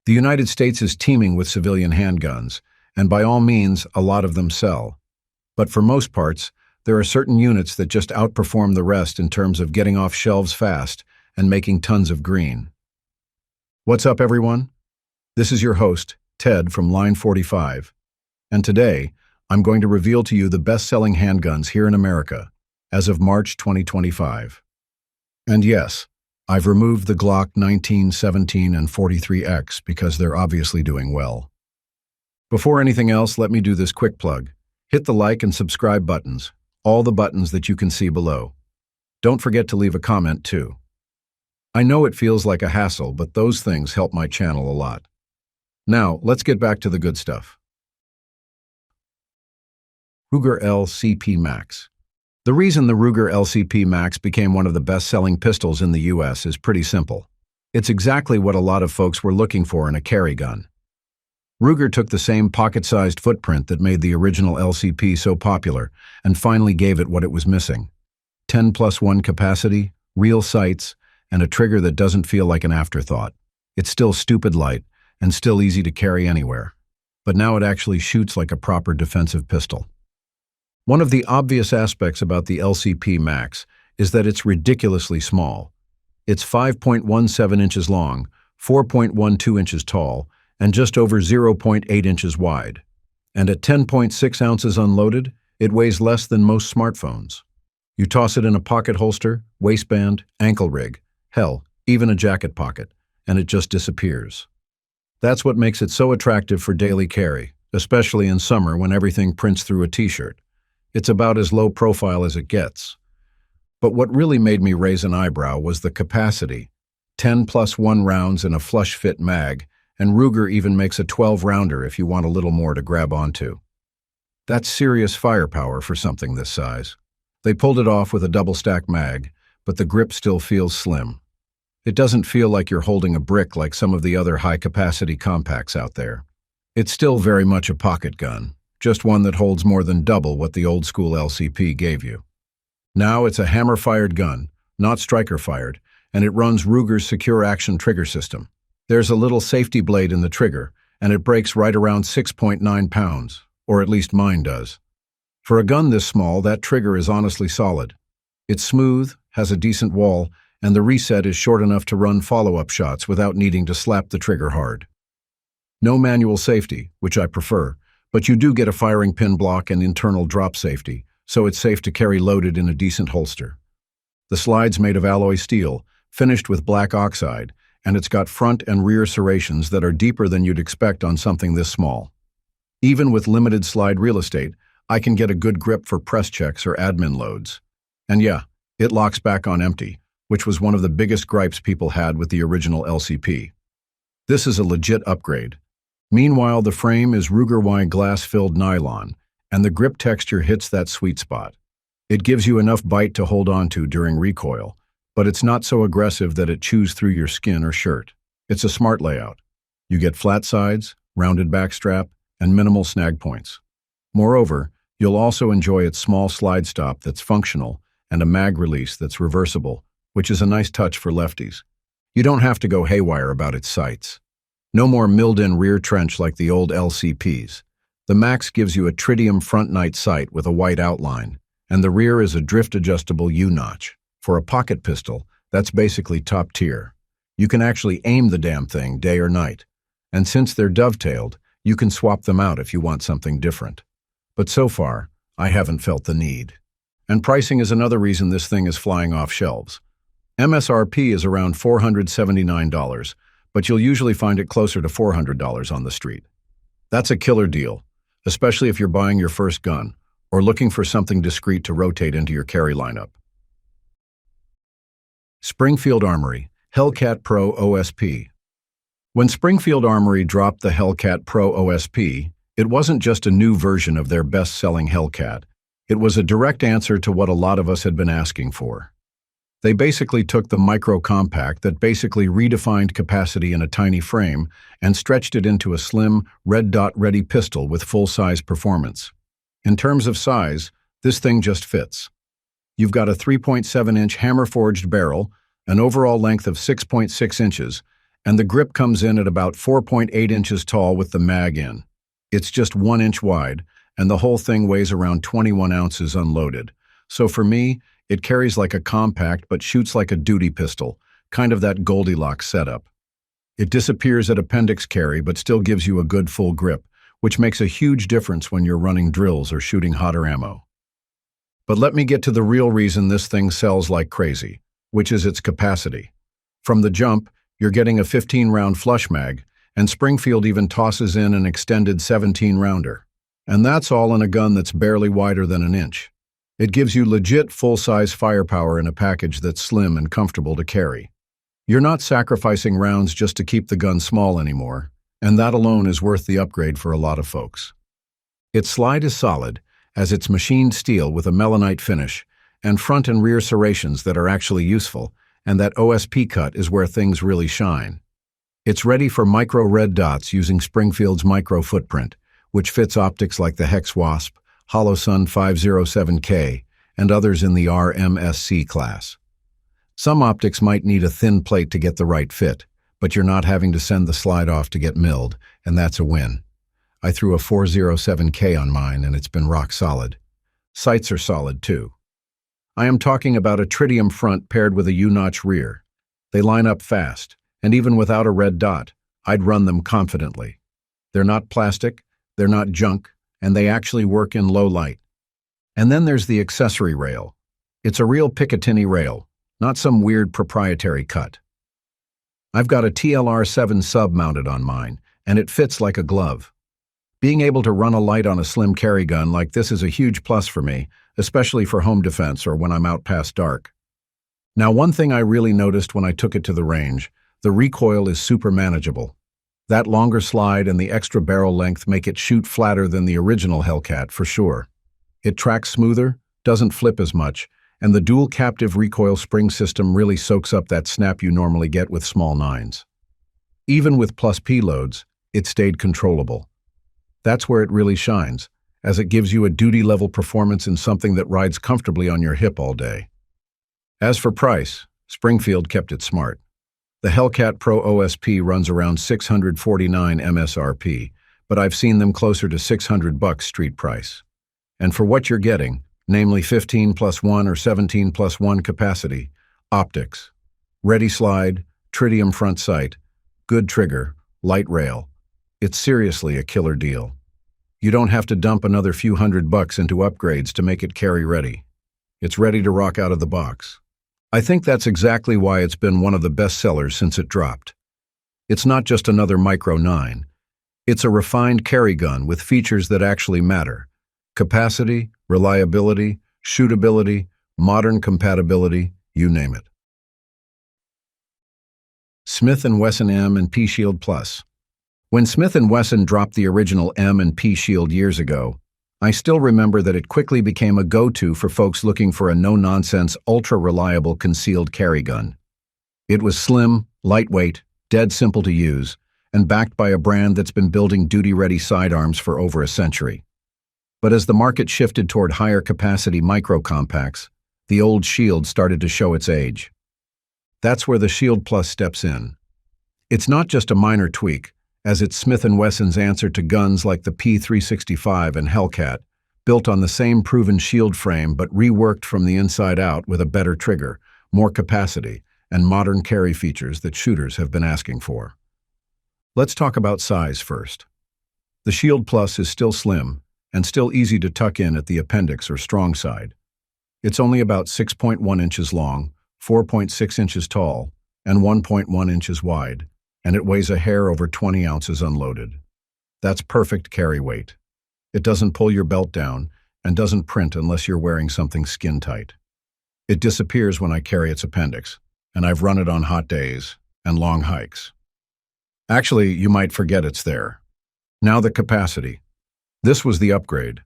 The United States is teeming with civilian handguns, and by all means, a lot of them sell. But for most parts, there are certain units that just outperform the rest in terms of getting off shelves fast and making tons of green. What's up, everyone? This is your host, Ted from Line 45, and today, I'm going to reveal to you the best-selling handguns here in America as of March 2025. And yes, I've removed the Glock 19, 17, and 43X because they're obviously doing well. Before anything else, let me do this quick plug. Hit the like and subscribe buttons, all the buttons that you can see below. Don't forget to leave a comment too. I know it feels like a hassle, but those things help my channel a lot. Now, let's get back to the good stuff. Ruger LCP Max. The reason the Ruger LCP Max became one of the best-selling pistols in the US is pretty simple. It's exactly what a lot of folks were looking for in a carry gun. Ruger took the same pocket-sized footprint that made the original LCP so popular and finally gave it what it was missing. 10+1 capacity, real sights, and a trigger that doesn't feel like an afterthought. It's still stupid light and still easy to carry anywhere. But now it actually shoots like a proper defensive pistol. One of the obvious aspects about the LCP Max is that it's ridiculously small. It's 5.17 inches long, 4.12 inches tall, and just over 0.8 inches wide. And at 10.6 ounces unloaded, it weighs less than most smartphones. You toss it in a pocket holster, waistband, ankle rig, hell, even a jacket pocket, and it just disappears. That's what makes it so attractive for daily carry, especially in summer when everything prints through a t-shirt. It's about as low profile as it gets. But what really made me raise an eyebrow was the capacity. 10+1 rounds in a flush-fit mag, and Ruger even makes a 12-rounder if you want a little more to grab onto. That's serious firepower for something this size. They pulled it off with a double-stack mag, but the grip still feels slim. It doesn't feel like you're holding a brick like some of the other high-capacity compacts out there. It's still very much a pocket gun. Just one that holds more than double what the old-school LCP gave you. Now it's a hammer-fired gun, not striker-fired, and it runs Ruger's secure action trigger system. There's a little safety blade in the trigger, and it breaks right around 6.9 pounds, or at least mine does. For a gun this small, that trigger is honestly solid. It's smooth, has a decent wall, and the reset is short enough to run follow-up shots without needing to slap the trigger hard. No manual safety, which I prefer, but you do get a firing pin block and internal drop safety, so it's safe to carry loaded in a decent holster. The slide's made of alloy steel, finished with black oxide, and it's got front and rear serrations that are deeper than you'd expect on something this small. Even with limited slide real estate, I can get a good grip for press checks or admin loads. And yeah, it locks back on empty, which was one of the biggest gripes people had with the original LCP. This is a legit upgrade. Meanwhile, the frame is Ruger glass-filled nylon, and the grip texture hits that sweet spot. It gives you enough bite to hold onto during recoil, but it's not so aggressive that it chews through your skin or shirt. It's a smart layout. You get flat sides, rounded back strap, and minimal snag points. Moreover, you'll also enjoy its small slide stop that's functional and a mag release that's reversible, which is a nice touch for lefties. You don't have to go haywire about its sights. No more milled-in rear trench like the old LCPs. The Max gives you a tritium front night sight with a white outline, and the rear is a drift-adjustable U-notch. For a pocket pistol, that's basically top tier. You can actually aim the damn thing day or night. And since they're dovetailed, you can swap them out if you want something different. But so far, I haven't felt the need. And pricing is another reason this thing is flying off shelves. MSRP is around $479, but you'll usually find it closer to $400 on the street. That's a killer deal, especially if you're buying your first gun or looking for something discreet to rotate into your carry lineup. Springfield Armory, Hellcat Pro OSP. When Springfield Armory dropped the Hellcat Pro OSP, it wasn't just a new version of their best-selling Hellcat. It was a direct answer to what a lot of us had been asking for. They basically took the micro-compact that basically redefined capacity in a tiny frame and stretched it into a slim, red-dot-ready pistol with full-size performance. In terms of size, this thing just fits. You've got a 3.7-inch hammer-forged barrel, an overall length of 6.6 inches, And the grip comes in at about 4.8 inches tall with the mag in. It's just 1 inch wide, and the whole thing weighs around 21 ounces unloaded. So for me, it carries like a compact but shoots like a duty pistol, kind of that Goldilocks setup. It disappears at appendix carry but still gives you a good full grip, which makes a huge difference when you're running drills or shooting hotter ammo. But let me get to the real reason this thing sells like crazy, which is its capacity. From the jump, you're getting a 15-round flush mag, and Springfield even tosses in an extended 17-rounder. And that's all in a gun that's barely wider than an inch. It gives you legit full-size firepower in a package that's slim and comfortable to carry. You're not sacrificing rounds just to keep the gun small anymore, and that alone is worth the upgrade for a lot of folks. Its slide is solid, as it's machined steel with a melanite finish, and front and rear serrations that are actually useful, and that OSP cut is where things really shine. It's ready for micro red dots using Springfield's micro footprint, which fits optics like the Hex Wasp, Holosun 507K, and others in the RMSC class. Some optics might need a thin plate to get the right fit, but you're not having to send the slide off to get milled, and that's a win. I threw a 407K on mine, and it's been rock solid. Sights are solid, too. I am talking about a tritium front paired with a U-notch rear. They line up fast, and even without a red dot, I'd run them confidently. They're not plastic, they're not junk, and they actually work in low light. And then there's the accessory rail. It's a real Picatinny rail, not some weird proprietary cut. I've got a TLR7 sub mounted on mine, and it fits like a glove. Being able to run a light on a slim carry gun like this is a huge plus for me, especially for home defense or when I'm out past dark. Now, one thing I really noticed when I took it to the range, the recoil is super manageable. That longer slide and the extra barrel length make it shoot flatter than the original Hellcat for sure. It tracks smoother, doesn't flip as much, and the dual captive recoil spring system really soaks up that snap you normally get with small 9s. Even with plus P loads, it stayed controllable. That's where it really shines, as it gives you a duty-level performance in something that rides comfortably on your hip all day. As for price, Springfield kept it smart. The Hellcat Pro OSP runs around $649 MSRP, but I've seen them closer to $600 street price. And for what you're getting, namely 15+1 or 17+1 capacity, optics, ready slide, tritium front sight, good trigger, light rail, it's seriously a killer deal. You don't have to dump another few $100 into upgrades to make it carry ready. It's ready to rock out of the box. I think that's exactly why it's been one of the best sellers since it dropped. It's not just another Micro 9. It's a refined carry gun with features that actually matter. Capacity, reliability, shootability, modern compatibility, you name it. Smith & Wesson M and P Shield Plus. When Smith & Wesson dropped the original M and P Shield years ago, I still remember that it quickly became a go-to for folks looking for a no-nonsense, ultra-reliable concealed carry gun. It was slim, lightweight, dead simple to use, and backed by a brand that's been building duty-ready sidearms for over a century. But as the market shifted toward higher-capacity micro-compacts, the old Shield started to show its age. That's where the Shield Plus steps in. It's not just a minor tweak, as it's Smith & Wesson's answer to guns like the P365 and Hellcat, built on the same proven Shield frame but reworked from the inside out with a better trigger, more capacity, and modern carry features that shooters have been asking for. Let's talk about size first. The Shield Plus is still slim, and still easy to tuck in at the appendix or strong side. It's only about 6.1 inches long, 4.6 inches tall, and 1.1 inches wide, and it weighs a hair over 20 ounces unloaded. That's perfect carry weight. It doesn't pull your belt down and doesn't print unless you're wearing something skin tight. It disappears when I carry its appendix, and I've run it on hot days and long hikes. Actually, you might forget it's there. Now the capacity. This was the upgrade.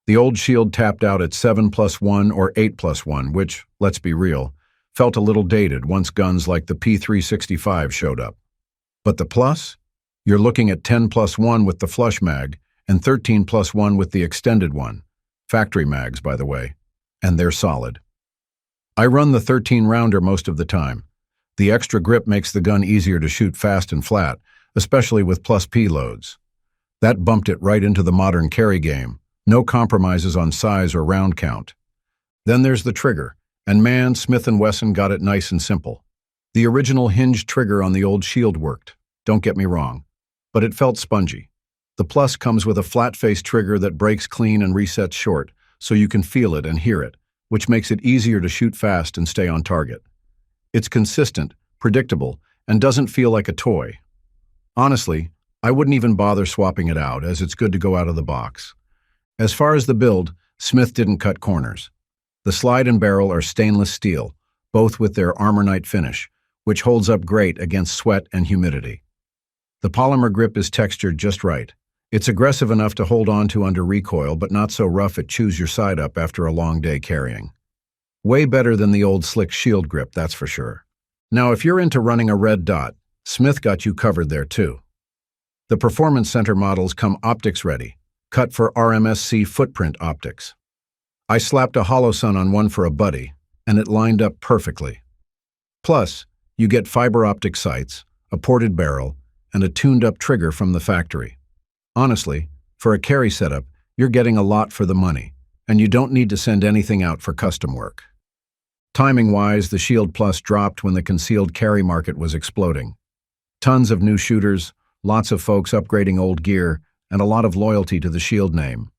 The old Shield tapped out at 7+1 or 8+1, which, let's be real, felt a little dated once guns like the P365 showed up. But the Plus? You're looking at 10+1 with the flush mag and 13+1 with the extended one. Factory mags, by the way. And they're solid. I run the 13-rounder most of the time, The extra grip makes the gun easier to shoot fast and flat, especially with plus P loads. That bumped it right into the modern carry game. No compromises on size or round count. Then there's the trigger, and man, Smith & Wesson got it nice and simple. The original hinged trigger on the old Shield worked, don't get me wrong, but it felt spongy. The Plus comes with a flat-face trigger that breaks clean and resets short, so you can feel it and hear it, which makes it easier to shoot fast and stay on target. It's consistent, predictable, and doesn't feel like a toy. Honestly, I wouldn't even bother swapping it out, as it's good to go out of the box. As far as the build, Smith didn't cut corners. The slide and barrel are stainless steel, both with their Armornite finish, which holds up great against sweat and humidity. The polymer grip is textured just right. It's aggressive enough to hold on to under recoil, but not so rough it chews your side up after a long day carrying. Way better than the old slick Shield grip, that's for sure. Now, if you're into running a red dot, Smith got you covered there too. The Performance Center models come optics ready, cut for RMSC footprint optics. I slapped a hollow sun on one for a buddy, and it lined up perfectly. Plus, you get fiber optic sights, a ported barrel, and a tuned-up trigger from the factory. Honestly, for a carry setup, you're getting a lot for the money, and you don't need to send anything out for custom work. Timing-wise, the Shield Plus dropped when the concealed carry market was exploding. Tons of new shooters, lots of folks upgrading old gear, and a lot of loyalty to the Shield name.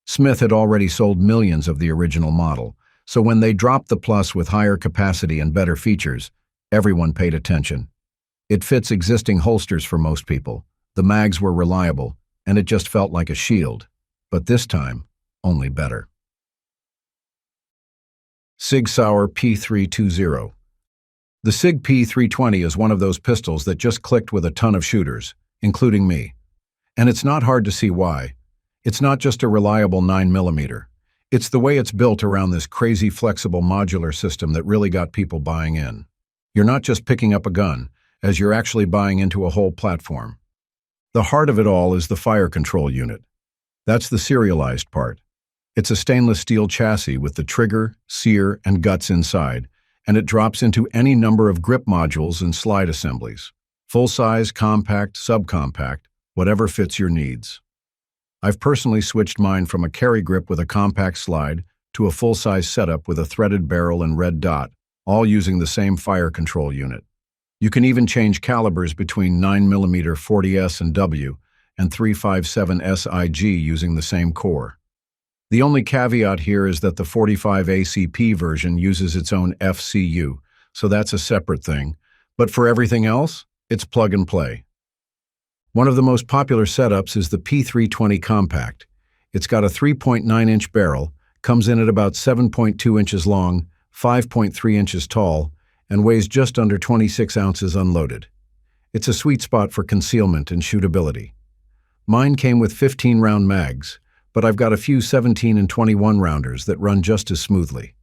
Smith had already sold millions of the original model, so when they dropped the Plus with higher capacity and better features, everyone paid attention. It fits existing holsters for most people, the mags were reliable, and it just felt like a Shield, but this time, only better. Sig Sauer P320. The Sig P320 is one of those pistols that just clicked with a ton of shooters, including me. And it's not hard to see why. It's not just a reliable 9mm. It's the way it's built around this crazy flexible modular system that really got people buying in. You're not just picking up a gun, as you're actually buying into a whole platform. The heart of it all is the fire control unit. That's the serialized part. It's a stainless steel chassis with the trigger, sear, and guts inside, and it drops into any number of grip modules and slide assemblies. Full-size, compact, subcompact, whatever fits your needs. I've personally switched mine from a carry grip with a compact slide to a full-size setup with a threaded barrel and red dot, all using the same fire control unit. You can even change calibers between 9mm 40S and W and 357 SIG using the same core. The only caveat here is that the 45 ACP version uses its own FCU, so that's a separate thing, but for everything else, it's plug and play. One of the most popular setups is the P320 Compact. It's got a 3.9-inch barrel, comes in at about 7.2 inches long, 5.3 inches tall, and weighs just under 26 ounces unloaded. It's a sweet spot for concealment and shootability. Mine came with 15-round mags, but I've got a few 17 and 21 rounders that run just as smoothly.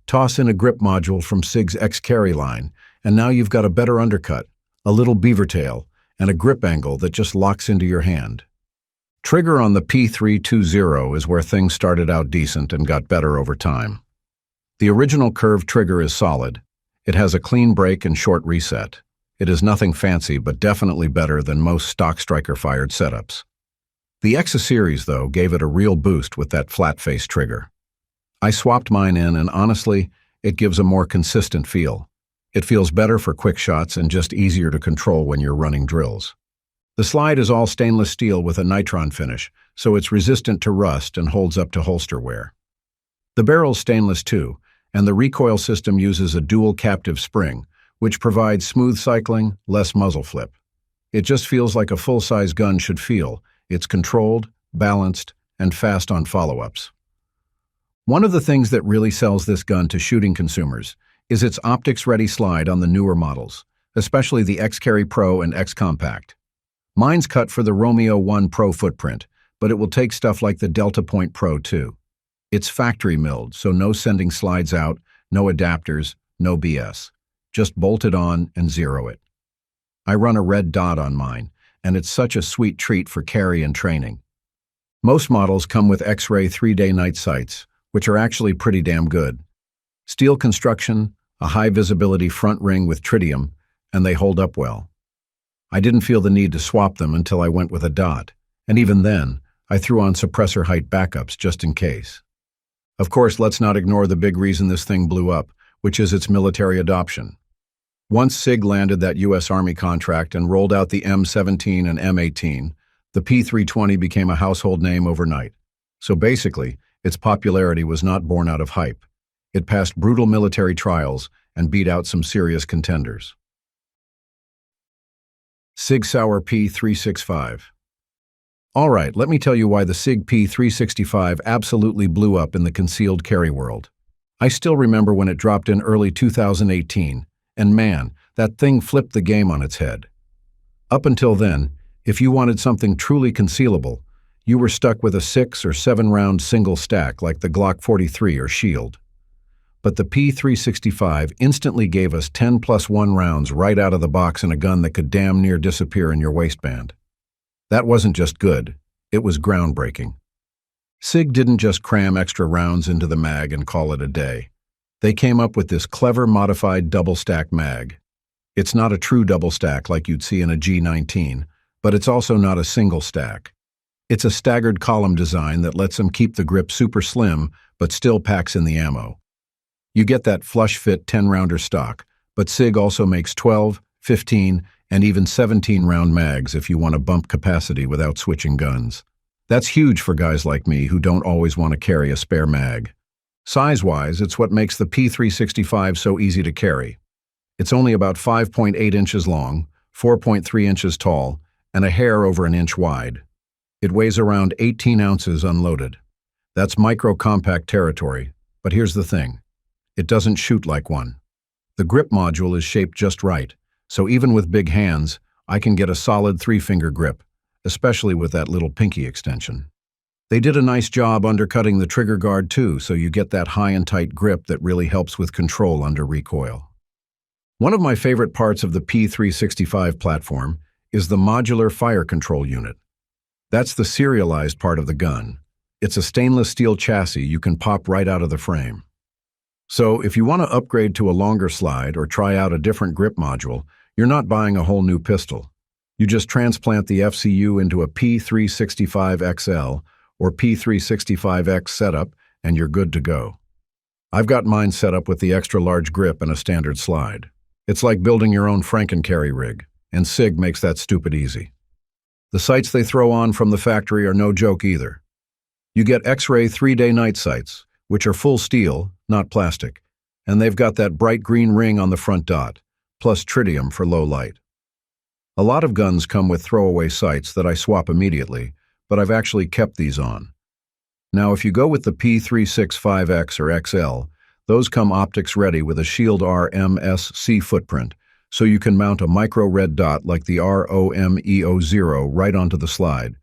Toss in a grip module from Sig's X-Carry line, and now you've got a better undercut, a little beaver tail, and a grip angle that just locks into your hand. Trigger on the P320 is where things started out decent and got better over time. The original curved trigger is solid. It has a clean break and short reset. It is nothing fancy, but definitely better than most stock striker-fired setups. The X series, though, gave it a real boost with that flat-face trigger. I swapped mine in, and honestly, it gives a more consistent feel. It feels better for quick shots and just easier to control when you're running drills. The slide is all stainless steel with a nitron finish, so it's resistant to rust and holds up to holster wear. The barrel's stainless too, and the recoil system uses a dual captive spring, which provides smooth cycling, less muzzle flip. It just feels like a full-size gun should feel. It's controlled, balanced, and fast on follow-ups. One of the things that really sells this gun to shooting consumers is its optics-ready slide on the newer models, especially the X-Carry Pro and X-Compact. Mine's cut for the Romeo 1 Pro footprint, but it will take stuff like the Delta Point Pro too. It's factory milled, so no sending slides out, no adapters, no BS. Just bolt it on and zero it. I run a red dot on mine, and it's such a sweet treat for carry and training. Most models come with X-ray 3-day night sights, which are actually pretty damn good. Steel construction, a high-visibility front ring with tritium, and they hold up well. I didn't feel the need to swap them until I went with a dot, and even then, I threw on suppressor height backups just in case. Of course, let's not ignore the big reason this thing blew up, which is its military adoption. Once SIG landed that U.S. Army contract and rolled out the M17 and M18, the P320 became a household name overnight. So basically, its popularity was not born out of hype. It passed brutal military trials and beat out some serious contenders. Sig Sauer P365. All right, let me tell you why the Sig P365 absolutely blew up in the concealed carry world. I still remember when it dropped in early 2018, and man, that thing flipped the game on its head. Up until then, if you wanted something truly concealable, you were stuck with a 6 or 7 round single stack like the Glock 43 or Shield. But the P365 instantly gave us 10+1 rounds right out of the box in a gun that could damn near disappear in your waistband. That wasn't just good, it was groundbreaking. SIG didn't just cram extra rounds into the mag and call it a day. They came up with this clever modified double-stack mag. It's not a true double stack like you'd see in a G19, but it's also not a single stack. It's a staggered column design that lets them keep the grip super slim but still packs in the ammo. You get that flush-fit 10-rounder stock, but SIG also makes 12, 15, and even 17-round mags if you want to bump capacity without switching guns. That's huge for guys like me who don't always want to carry a spare mag. Size-wise, it's what makes the P365 so easy to carry. It's only about 5.8 inches long, 4.3 inches tall, and a hair over an inch wide. It weighs around 18 ounces unloaded. That's micro-compact territory, but here's the thing. It doesn't shoot like one. The grip module is shaped just right, so even with big hands, I can get a solid 3-finger grip, especially with that little pinky extension. They did a nice job undercutting the trigger guard too, so you get that high and tight grip that really helps with control under recoil. One of my favorite parts of the P365 platform is the modular fire control unit. That's the serialized part of the gun. It's a stainless steel chassis you can pop right out of the frame. So if you want to upgrade to a longer slide or try out a different grip module, you're not buying a whole new pistol. You just transplant the FCU into a P365XL or P365X setup and you're good to go. I've got mine set up with the extra large grip and a standard slide. It's like building your own Franken-carry rig, and SIG makes that stupid easy. The sights they throw on from the factory are no joke either. You get X-ray 3-day night sights, which are full steel, not plastic, and they've got that bright green ring on the front dot, plus tritium for low light. A lot of guns come with throwaway sights that I swap immediately, but I've actually kept these on. Now, if you go with the P365X or XL, those come optics ready with a Shield RMSC footprint, so you can mount a micro red dot like the ROMEO0 right onto the slide.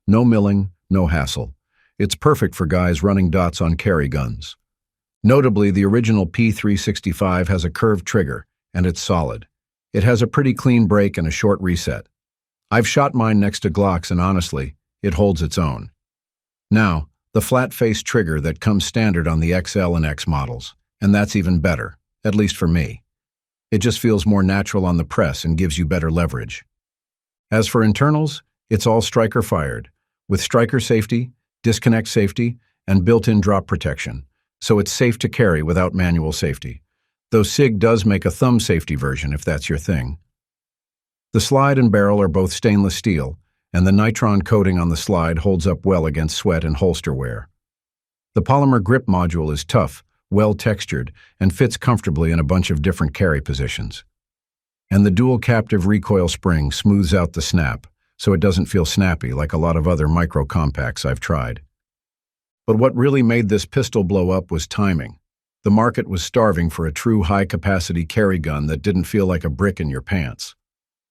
No milling, no hassle. It's perfect for guys running dots on carry guns. Notably, the original P365 has a curved trigger, and it's solid. It has a pretty clean break and a short reset. I've shot mine next to Glocks, and honestly, it holds its own. Now, the flat-face trigger that comes standard on the XL and X models, and that's even better, at least for me. It just feels more natural on the press and gives you better leverage. As for internals, it's all striker-fired, with striker safety, disconnect safety, and built-in drop protection, so it's safe to carry without manual safety, though SIG does make a thumb safety version if that's your thing. The slide and barrel are both stainless steel, and the nitron coating on the slide holds up well against sweat and holster wear. The polymer grip module is tough, well-textured, and fits comfortably in a bunch of different carry positions. And the dual captive recoil spring smooths out the snap, so it doesn't feel snappy like a lot of other micro-compacts I've tried. But what really made this pistol blow up was timing. The market was starving for a true high-capacity carry gun that didn't feel like a brick in your pants.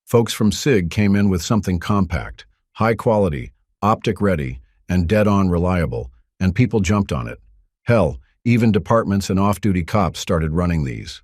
Folks from SIG came in with something compact, high-quality, optic-ready, and dead-on reliable, and people jumped on it. Hell, even departments and off-duty cops started running these.